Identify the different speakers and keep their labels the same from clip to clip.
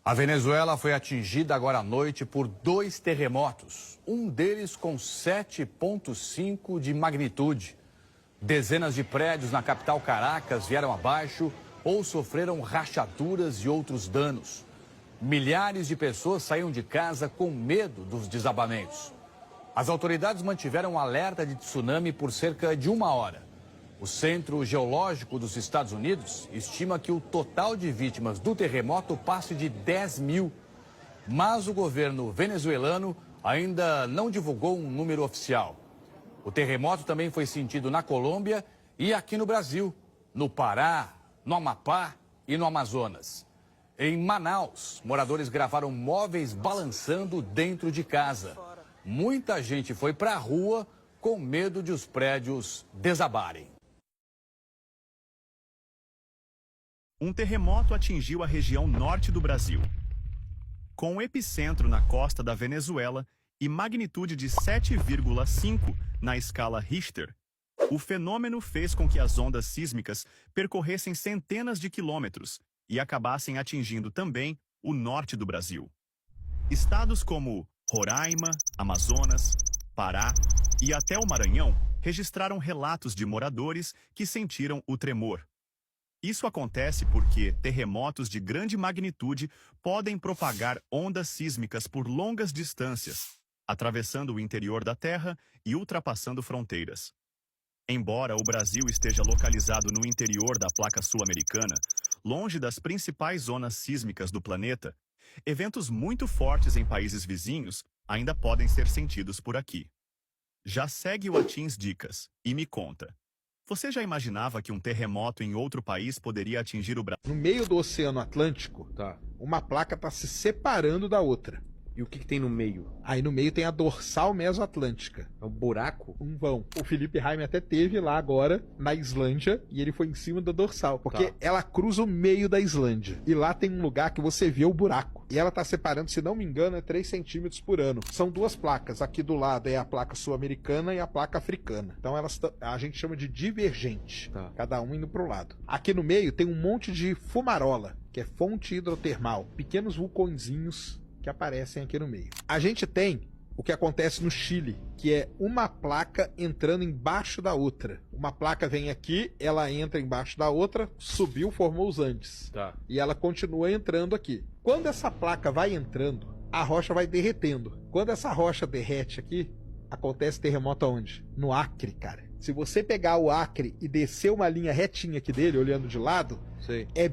Speaker 1: A Venezuela foi atingida agora à noite por 2 terremotos, um deles com 7,5 de magnitude. Dezenas de prédios na capital Caracas vieram abaixo ou sofreram rachaduras e outros danos. Milhares de pessoas saíram de casa com medo dos desabamentos. As autoridades mantiveram um alerta de tsunami por cerca de 1 hora. O Centro Geológico dos Estados Unidos estima que o total de vítimas do terremoto passe de 10 mil. Mas o governo venezuelano ainda não divulgou um número oficial. O terremoto também foi sentido na Colômbia e aqui no Brasil, no Pará, no Amapá e no Amazonas. Em Manaus, moradores gravaram móveis balançando dentro de casa. Muita gente foi para a rua com medo de os prédios desabarem.
Speaker 2: Um terremoto atingiu a região norte do Brasil. Com o epicentro na costa da Venezuela e magnitude de 7,5 na escala Richter, o fenômeno fez com que as ondas sísmicas percorressem centenas de quilômetros e acabassem atingindo também o norte do Brasil. Estados como Roraima, Amazonas, Pará e até o Maranhão registraram relatos de moradores que sentiram o tremor. Isso acontece porque terremotos de grande magnitude podem propagar ondas sísmicas por longas distâncias, atravessando o interior da Terra e ultrapassando fronteiras. Embora o Brasil esteja localizado no interior da placa sul-americana, longe das principais zonas sísmicas do planeta, eventos muito fortes em países vizinhos ainda podem ser sentidos por aqui. Já segue o Atins Dicas e me conta. Você já imaginava que um terremoto em outro país poderia atingir o Brasil?
Speaker 3: No meio do Oceano Atlântico, uma placa está se separando da outra.
Speaker 4: E o que tem no meio?
Speaker 3: Aí no meio tem a dorsal mesoatlântica.
Speaker 4: É um buraco?
Speaker 3: Um vão. O Felipe Raime até teve lá agora, na Islândia, e ele foi em cima da dorsal. Porque ela cruza o meio da Islândia. E lá tem um lugar que você vê o buraco. E ela tá separando, se não me engano, é 3 centímetros por ano. São 2 placas. Aqui do lado é a placa sul-americana e a placa africana. Então a gente chama de divergente. Cada um indo pro lado. Aqui no meio tem um monte de fumarola, que é fonte hidrotermal. Pequenos vulcõezinhos que aparecem aqui no meio. A gente tem o que acontece no Chile, que é uma placa entrando embaixo da outra. Uma placa vem aqui, ela entra embaixo da outra, subiu, formou os Andes. E ela continua entrando aqui. Quando essa placa vai entrando, a rocha vai derretendo. Quando essa rocha derrete aqui, acontece terremoto aonde? No Acre, cara. Se você pegar o Acre e descer uma linha retinha aqui dele, olhando de lado, é...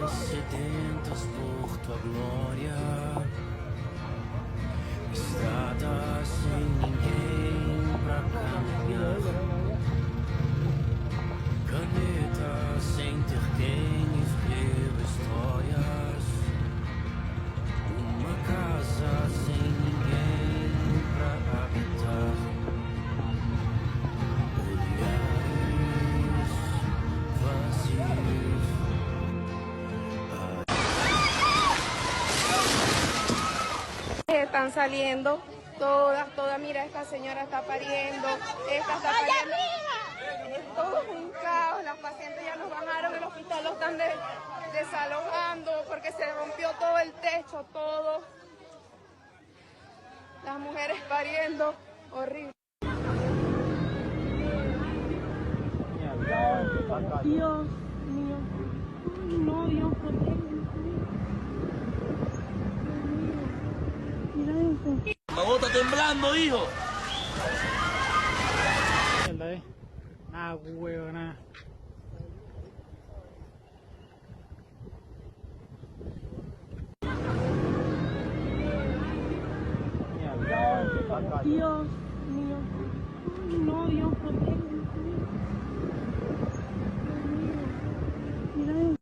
Speaker 5: Sedentas por tua glória, estrada sem ninguém pra caminhar, caneta sem ter quem escrever histórias, uma casa sem ninguém pra habitar, olhares vazios.
Speaker 6: Están saliendo todas, mira, esta señora está pariendo, esta está pariendo. Es todo un caos, las pacientes ya nos bajaron, el hospital lo están desalojando porque se rompió todo el techo, todo. Las mujeres pariendo, horrible.
Speaker 7: Dios mío, no, Dios, protege.
Speaker 5: La bota temblando, hijo.
Speaker 7: Ah, huevona. Dios mío, no, Dios, protege. Mira eso.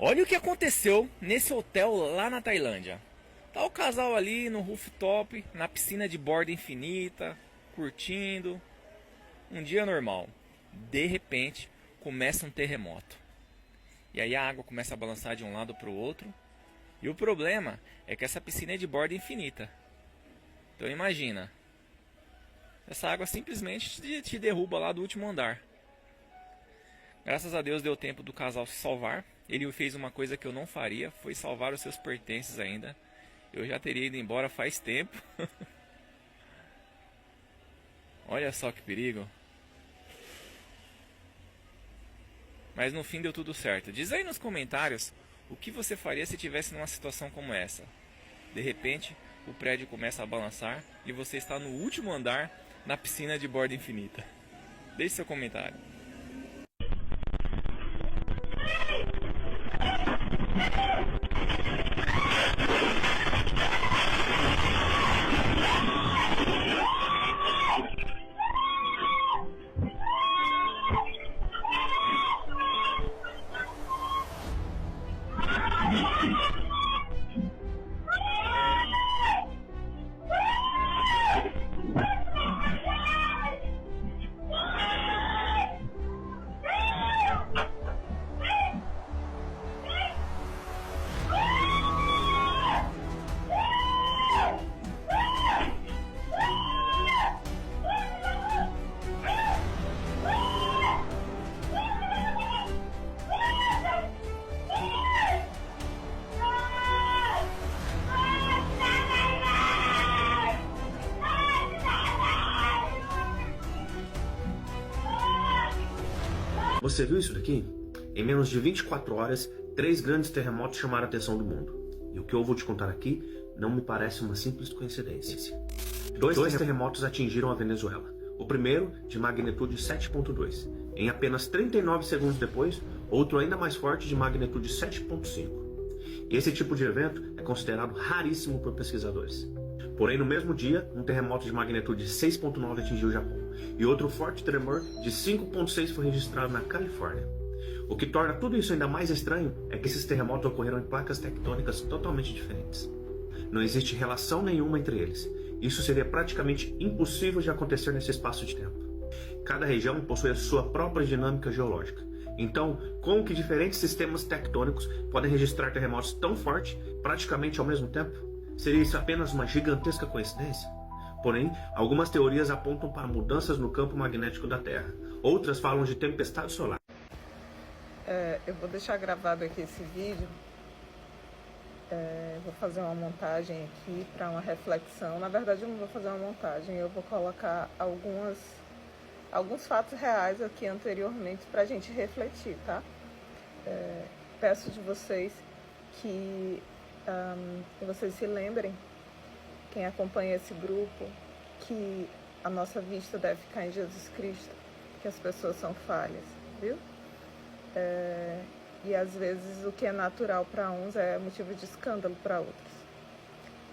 Speaker 8: Olha o que aconteceu nesse hotel lá na Tailândia. Tá o casal ali no rooftop, na piscina de borda infinita, curtindo. Um dia normal. De repente, começa um terremoto. E aí a água começa a balançar de um lado para o outro. E o problema é que essa piscina é de borda infinita. Então imagina. Essa água simplesmente te derruba lá do último andar. Graças a Deus deu tempo do casal se salvar. Ele fez uma coisa que eu não faria, foi salvar os seus pertences ainda. Eu já teria ido embora faz tempo. Olha só que perigo. Mas no fim deu tudo certo. Diz aí nos comentários o que você faria se estivesse numa situação como essa. De repente, o prédio começa a balançar e você está no último andar na piscina de borda infinita. Deixe seu comentário.
Speaker 4: Você viu isso daqui? Em menos de 24 horas, 3 grandes terremotos chamaram a atenção do mundo. E o que eu vou te contar aqui não me parece uma simples coincidência. Dois terremotos atingiram a Venezuela. O primeiro, de magnitude 7.2. Em apenas 39 segundos depois, outro ainda mais forte de magnitude 7.5. Esse tipo de evento é considerado raríssimo por pesquisadores. Porém, no mesmo dia, um terremoto de magnitude 6.9 atingiu o Japão. E outro forte tremor de 5.6 foi registrado na Califórnia. O que torna tudo isso ainda mais estranho é que esses terremotos ocorreram em placas tectônicas totalmente diferentes. Não existe relação nenhuma entre eles. Isso seria praticamente impossível de acontecer nesse espaço de tempo. Cada região possui a sua própria dinâmica geológica. Então, como que diferentes sistemas tectônicos podem registrar terremotos tão fortes praticamente ao mesmo tempo? Seria isso apenas uma gigantesca coincidência? Porém, algumas teorias apontam para mudanças no campo magnético da Terra. Outras falam de tempestade solar.
Speaker 9: Eu vou deixar gravado aqui esse vídeo. Vou fazer uma montagem aqui para uma reflexão. Na verdade, eu não vou fazer uma montagem. Eu vou colocar alguns fatos reais aqui anteriormente para a gente refletir, tá? Peço de vocês que vocês se lembrem, quem acompanha esse grupo, que a nossa vista deve ficar em Jesus Cristo, que as pessoas são falhas, viu? E às vezes o que é natural para uns é motivo de escândalo para outros.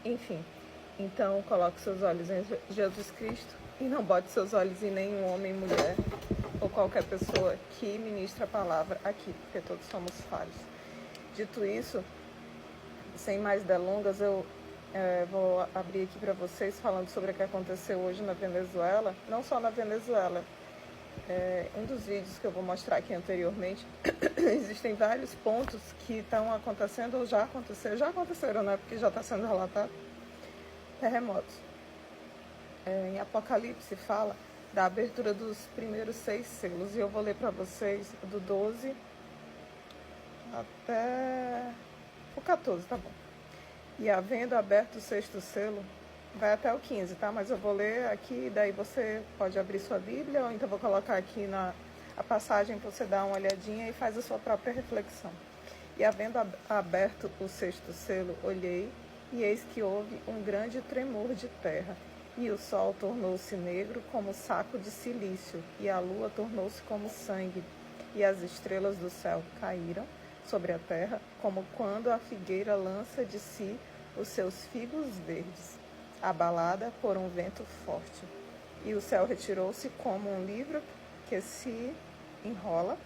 Speaker 9: Enfim, então coloque seus olhos em Jesus Cristo e não bote seus olhos em nenhum homem, mulher ou qualquer pessoa que ministra a palavra aqui, porque todos somos falhos. Dito isso, sem mais delongas, eu vou abrir aqui para vocês falando sobre o que aconteceu hoje na Venezuela. Não só na Venezuela. Um dos vídeos que eu vou mostrar aqui anteriormente, existem vários pontos que estão acontecendo ou já aconteceram, né? Porque já está sendo relatado terremotos. Em Apocalipse fala da abertura dos primeiros 6 selos, e eu vou ler para vocês do 12 até o 14, tá bom? E havendo aberto o 6º selo, vai até o 15, tá? Mas eu vou ler aqui, daí você pode abrir sua Bíblia, ou então vou colocar aqui a passagem para você dar uma olhadinha e faz a sua própria reflexão. E havendo aberto o 6º selo, olhei, e eis que houve um grande tremor de terra, e o sol tornou-se negro como saco de silício, e a lua tornou-se como sangue, e as estrelas do céu caíram sobre a terra, como quando a figueira lança de si os seus figos verdes, abalada por um vento forte. E o céu retirou-se como um livro que se enrola,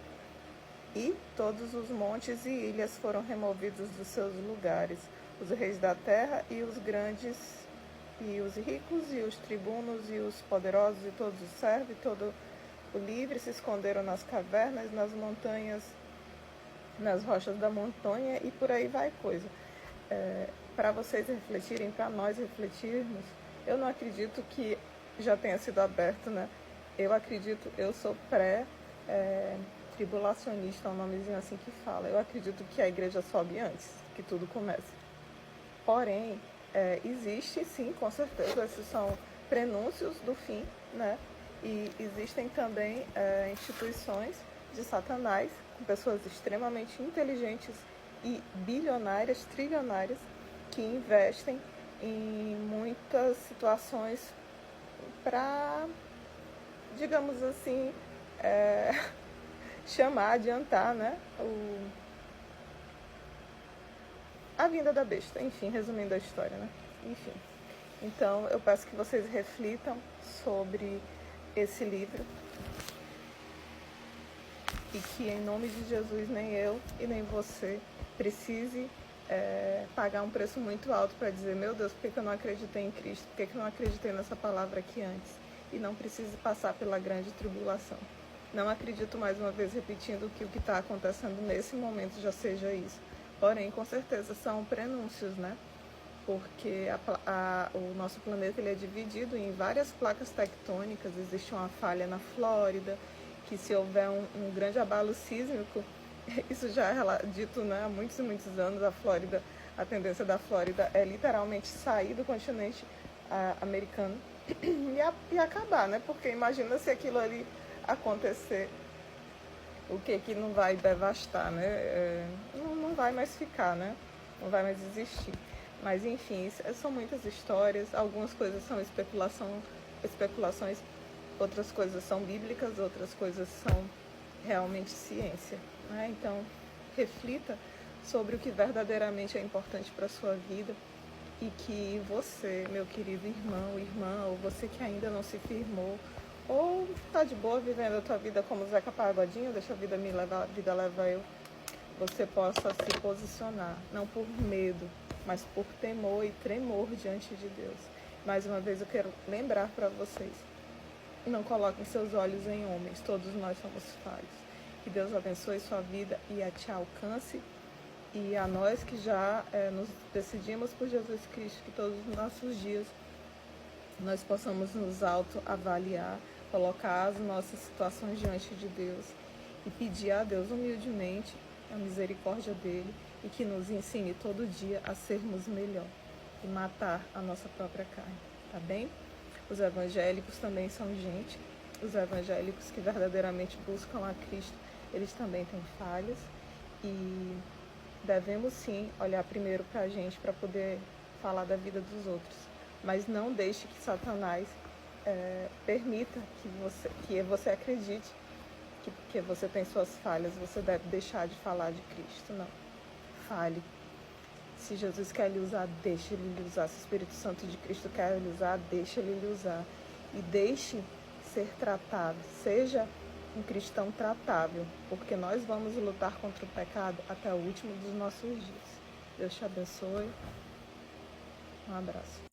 Speaker 9: E todos os montes e ilhas foram removidos dos seus lugares. Os reis da terra e os grandes, e os ricos, e os tribunos, e os poderosos, e todos os servos, e todo o livre se esconderam nas cavernas, nas montanhas, nas rochas da montanha, e por aí vai coisa. Para vocês refletirem, para nós refletirmos, eu não acredito que já tenha sido aberto, né? Eu acredito, eu sou tribulacionista, é um nomezinho assim que fala. Eu acredito que a igreja sobe antes, que tudo comece. Porém, existe sim, com certeza, esses são prenúncios do fim, né? E existem também instituições de Satanás, com pessoas extremamente inteligentes e bilionárias, trilionárias, que investem em muitas situações para, digamos assim, chamar, adiantar, né, a vinda da besta. Enfim, resumindo a história, né? Enfim. Então, eu peço que vocês reflitam sobre esse livro e que, em nome de Jesus, nem eu e nem você precise pagar um preço muito alto para dizer: meu Deus, por que eu não acreditei em Cristo? Por que eu não acreditei nessa palavra aqui antes? E não precise passar pela grande tribulação. Não acredito, mais uma vez repetindo, que o que está acontecendo nesse momento já seja isso. Porém, com certeza são prenúncios, né? Porque o nosso planeta ele é dividido em várias placas tectônicas. Existe uma falha na Flórida, que se houver um grande abalo sísmico, isso já é dito, né, há muitos e muitos anos, a tendência da Flórida é literalmente sair do continente americano e acabar, né? Porque imagina se aquilo ali acontecer, o que não vai devastar, né? Não vai mais ficar, né? Não vai mais existir. Mas enfim, são muitas histórias, algumas coisas são especulações, outras coisas são bíblicas, outras coisas são realmente ciência, né? Então, reflita sobre o que verdadeiramente é importante para a sua vida e que você, meu querido irmão, irmã, ou você que ainda não se firmou, ou está de boa vivendo a tua vida como Zeca Pagodinho, deixa a vida me levar, a vida leva eu, você possa se posicionar, não por medo, mas por temor e tremor diante de Deus. Mais uma vez eu quero lembrar para vocês: não coloquem seus olhos em homens, todos nós somos falhos. Que Deus abençoe sua vida e a te alcance. E a nós que já nos decidimos por Jesus Cristo, que todos os nossos dias nós possamos nos autoavaliar, colocar as nossas situações diante de Deus e pedir a Deus humildemente a misericórdia dele e que nos ensine todo dia a sermos melhor e matar a nossa própria carne, tá bem? Os evangélicos também são gente, os evangélicos que verdadeiramente buscam a Cristo, eles também têm falhas e devemos sim olhar primeiro para a gente para poder falar da vida dos outros, mas não deixe que Satanás permita que você acredite que porque você tem suas falhas, você deve deixar de falar de Cristo. Não. Fale. Se Jesus quer lhe usar, deixe ele lhe usar. Se o Espírito Santo de Cristo quer lhe usar, deixe ele lhe usar. E deixe ser tratado. Seja um cristão tratável, porque nós vamos lutar contra o pecado até o último dos nossos dias. Deus te abençoe. Um abraço.